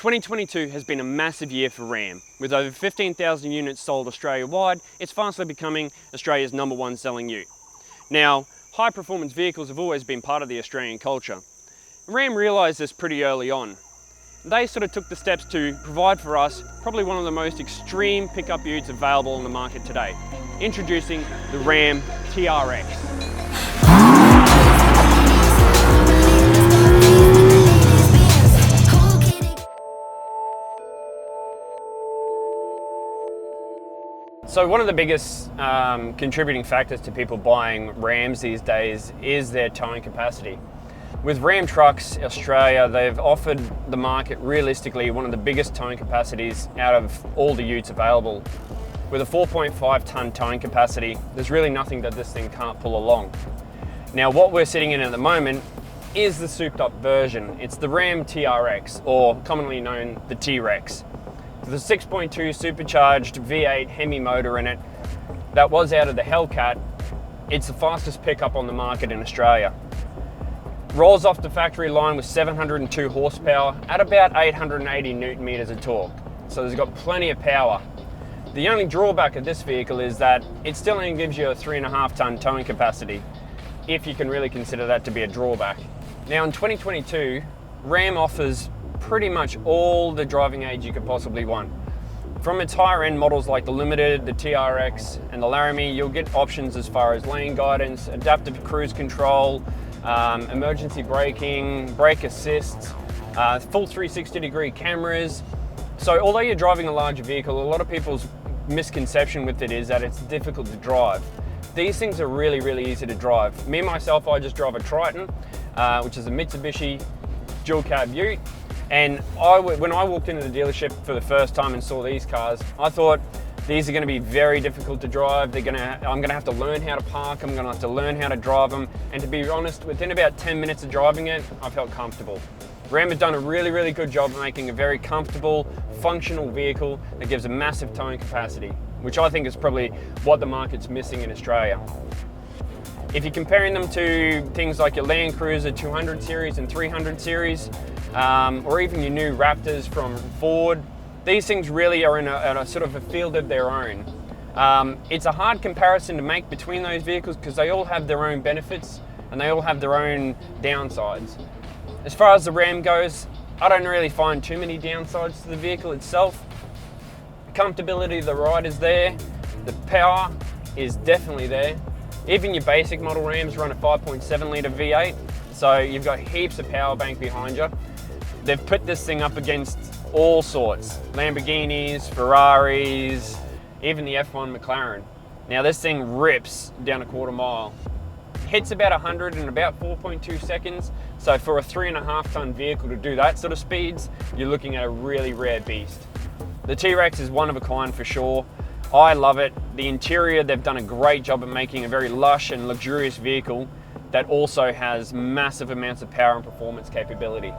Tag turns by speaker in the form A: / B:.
A: 2022 has been a massive year for Ram. With over 15,000 units sold Australia-wide, it's fastly becoming Australia's #1 selling ute. Now, high performance vehicles have always been part of the Australian culture. Ram realised this pretty early on. They sort of took the steps to provide for us probably one of the most extreme pickup utes available on the market today. Introducing the Ram TRX. So one of the biggest contributing factors to people buying Rams these days is their towing capacity. With Ram Trucks Australia, they've offered the market realistically one of the biggest towing capacities out of all the utes available. With a 4.5 tonne towing capacity, there's really nothing that this thing can't pull along. Now what we're sitting in at the moment is the souped up version. It's the Ram TRX, or commonly known the T-Rex. With a 6.2 supercharged V8 Hemi motor in it that was out of the Hellcat, it's the fastest pickup on the market in Australia. Rolls off the factory line with 702 horsepower at about 880 newton meters of torque. So there's got plenty of power. The only drawback of this vehicle is that it still only gives you a 3.5 tonne towing capacity, if you can really consider that to be a drawback. Now in 2022, Ram offers pretty much all the driving aids you could possibly want. From its higher end models like the Limited, the TRX and the Laramie, you'll get options as far as lane guidance, adaptive cruise control, emergency braking, brake assists, full 360-degree cameras. So although you're driving a larger vehicle, a lot of people's misconception with it is that it's difficult to drive. These things are really, really easy to drive. Me, myself, I just drive a Triton, which is a Mitsubishi dual cab ute. And when I walked into the dealership for the first time and saw these cars, I thought these are going to be very difficult to drive. I'm going to have to learn how to park. I'm going to have to learn how to drive them. And to be honest, within about 10 minutes of driving it, I felt comfortable. Ram has done a really, really good job of making a very comfortable, functional vehicle that gives a massive towing capacity, which I think is probably what the market's missing in Australia. If you're comparing them to things like your Land Cruiser 200 series and 300 series, or even your new Raptors from Ford, these things really are in a sort of a field of their own. It's a hard comparison to make between those vehicles because they all have their own benefits and they all have their own downsides. As far as the Ram goes, I don't really find too many downsides to the vehicle itself. The comfortability of the ride is there, the power is definitely there. Even your basic model Rams run a 5.7 litre V8, so you've got heaps of power bank behind you. They've put this thing up against all sorts, Lamborghinis, Ferraris, even the F1 McLaren. Now this thing rips down a quarter mile. Hits about 100 in about 4.2 seconds, so for a 3.5 tonne vehicle to do that sort of speeds, you're looking at a really rare beast. The T-Rex is one of a kind for sure. I love it. The interior, they've done a great job of making a very lush and luxurious vehicle that also has massive amounts of power and performance capability.